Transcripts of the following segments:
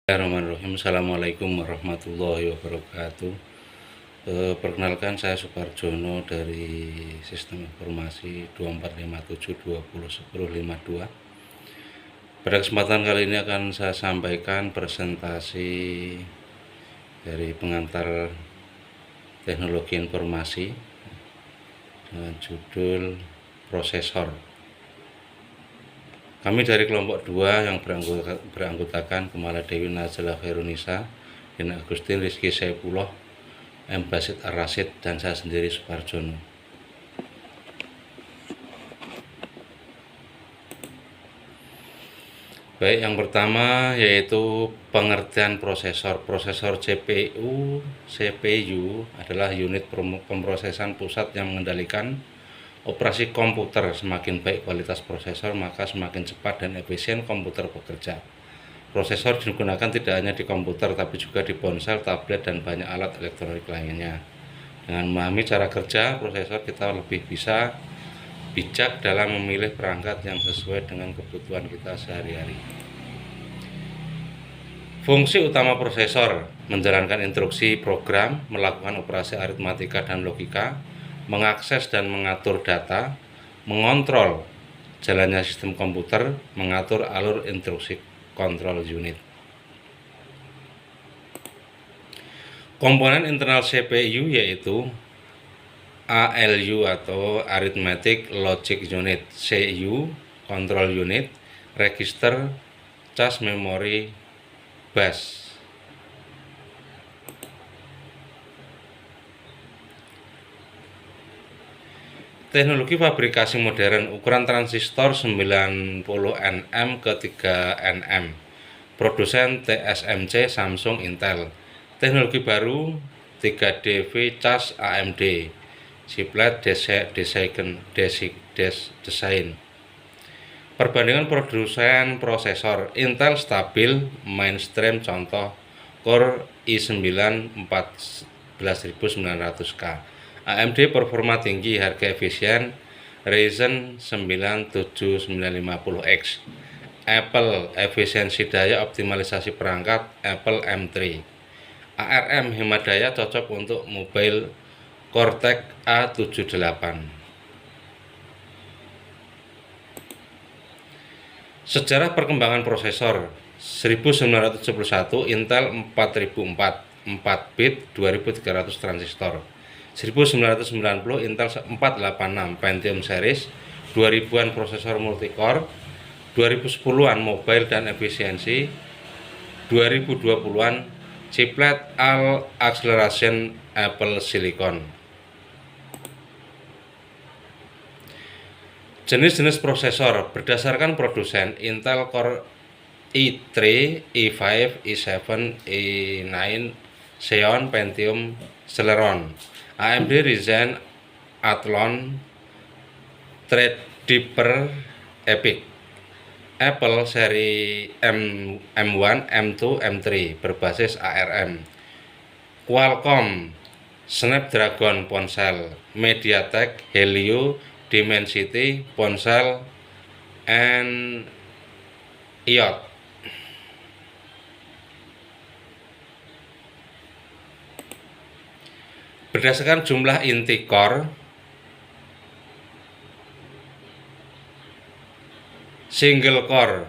Bismillahirrahmanirrahim. Assalamualaikum warahmatullahi wabarakatuh. Perkenalkan, saya Suparjono dari Sistem Informasi 2457201052. Pada kesempatan kali ini akan saya sampaikan presentasi dari pengantar teknologi informasi dengan judul prosesor. Kami dari kelompok 2 yang beranggotakan Kumala Dewi Najla Khairunisa, Dina Agustin, Rizky Saipullah, M. Basit Ar-Rasyid, dan saya sendiri Suparjono. Baik, yang pertama yaitu pengertian prosesor. Prosesor CPU adalah unit pemrosesan pusat yang mengendalikan operasi komputer. Semakin baik kualitas prosesor, maka semakin cepat dan efisien komputer bekerja. Prosesor digunakan tidak hanya di komputer, tapi juga di ponsel, tablet, dan banyak alat elektronik lainnya. Dengan memahami cara kerja prosesor, kita lebih bisa bijak dalam memilih perangkat yang sesuai dengan kebutuhan kita sehari-hari. Fungsi utama prosesor: menjalankan instruksi program, melakukan operasi aritmatika dan logika, mengakses dan mengatur data, mengontrol jalannya sistem komputer, mengatur alur instruksi kontrol unit. Komponen internal CPU yaitu ALU atau Arithmetic Logic Unit, CU Control Unit, Register, Cache Memory, Bus. Teknologi fabrikasi modern: ukuran transistor 90 nm ke 3 nm. Produsen TSMC, Samsung, Intel. Teknologi baru 3D Cache AMD. Chiplet Design. Perbandingan produsen prosesor: Intel stabil, mainstream, contoh Core i9 14900K. AMD performa tinggi, harga efisien, Ryzen 9 7950X. Apple efisiensi daya, optimalisasi perangkat, Apple M3. ARM hemat daya, cocok untuk mobile, Cortex A78. Sejarah perkembangan prosesor: 1971 Intel 4004 4 bit 2300 transistor. 1990 Intel 486 Pentium series 2000-an prosesor multicore. 2010-an mobile dan efisiensi. 2020-an chiplet all acceleration Apple Silicon. Jenis-jenis prosesor berdasarkan produsen: Intel Core i3, i5, i7, i9, Xeon, Pentium, Celeron. AMD Ryzen, Athlon, Threadripper, EPIC. Apple seri M1, M2, M3 berbasis ARM. Qualcomm Snapdragon ponsel. MediaTek Helio, Dimensity ponsel, and IOT. Berdasarkan jumlah inti core, single core,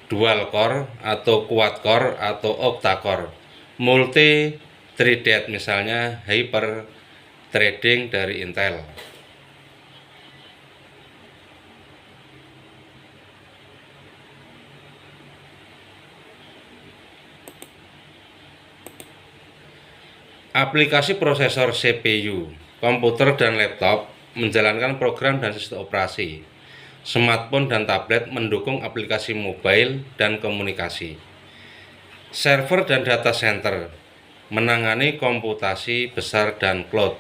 dual core, atau quad core, atau octa core, multi threaded, misalnya hyper threading dari Intel. Aplikasi prosesor CPU: komputer dan laptop menjalankan program dan sistem operasi. Smartphone dan tablet mendukung aplikasi mobile dan komunikasi. Server dan data center menangani komputasi besar dan cloud.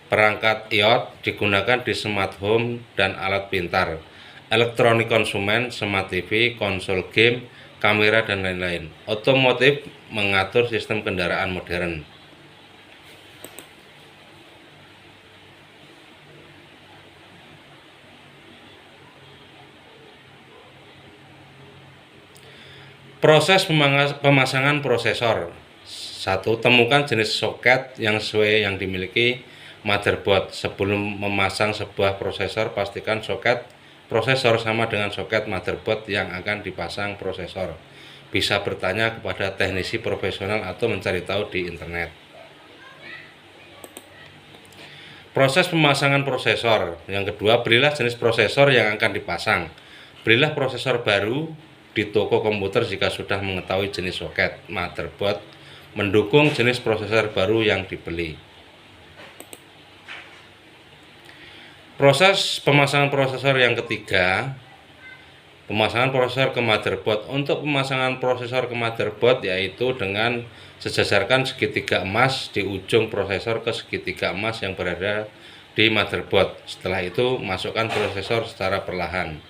Perangkat IoT digunakan di smart home dan alat pintar, elektronik konsumen, smart TV, konsol game, kamera, dan lain-lain. Otomotif mengatur sistem kendaraan modern. Proses pemasangan prosesor. 1. Temukan jenis soket yang sesuai yang dimiliki motherboard. Sebelum memasang sebuah prosesor, pastikan soket prosesor sama dengan soket motherboard yang akan dipasang prosesor. Bisa bertanya kepada teknisi profesional atau mencari tahu di internet. Proses pemasangan prosesor. Yang kedua, belilah jenis prosesor yang akan dipasang. Belilah prosesor baru di toko komputer jika sudah mengetahui jenis soket motherboard mendukung jenis prosesor baru yang dibeli. Proses pemasangan prosesor yang ketiga, pemasangan prosesor ke motherboard. Untuk pemasangan prosesor ke motherboard yaitu dengan sejajarkan segitiga emas di ujung prosesor ke segitiga emas yang berada di motherboard. Setelah itu masukkan prosesor secara perlahan.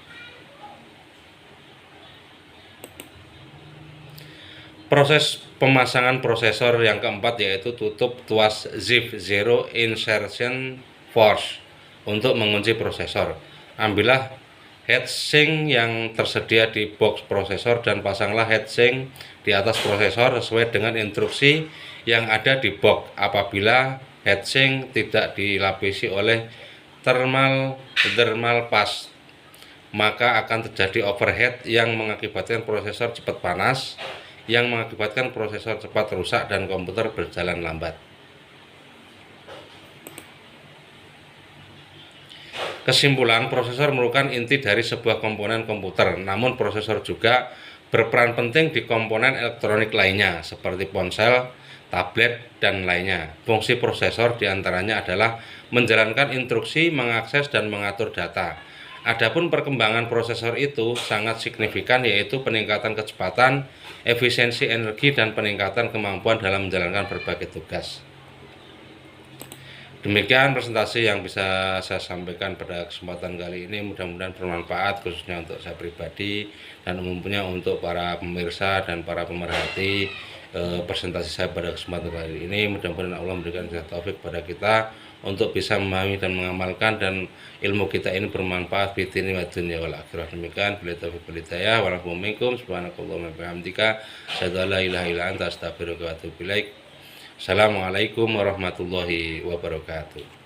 Proses pemasangan prosesor yang keempat yaitu tutup tuas zip zero insertion force untuk mengunci prosesor. Ambillah heatsink yang tersedia di box prosesor dan pasanglah heatsink di atas prosesor sesuai dengan instruksi yang ada di box. Apabila heatsink tidak dilapisi oleh thermal paste, maka akan terjadi overheat yang mengakibatkan prosesor cepat panas, yang mengakibatkan prosesor cepat rusak dan komputer berjalan lambat. Kesimpulan, prosesor merupakan inti dari sebuah komponen komputer, namun prosesor juga berperan penting di komponen elektronik lainnya seperti ponsel, tablet, dan lainnya. Fungsi prosesor diantaranya adalah menjalankan instruksi, mengakses, dan mengatur data. Adapun perkembangan prosesor itu sangat signifikan, yaitu peningkatan kecepatan, efisiensi energi, dan peningkatan kemampuan dalam menjalankan berbagai tugas. Demikian presentasi yang bisa saya sampaikan pada kesempatan kali ini. Mudah-mudahan bermanfaat khususnya untuk saya pribadi dan umumnya untuk para pemirsa dan para pemerhati presentasi saya pada kesempatan kali ini. Mudah-mudahan Allah memberikan taufik pada kita untuk bisa memahami dan mengamalkan, dan ilmu kita ini bermanfaat di dunia wa dunya wal akhirah. Demikian, billahi taufiq wal hidayah. Wassalamualaikum subhanakallahumma wa bihamdika asyhadu an la ilaha illa anta astaghfiruka wa atubu ilaik. Assalamualaikum warahmatullahi wabarakatuh.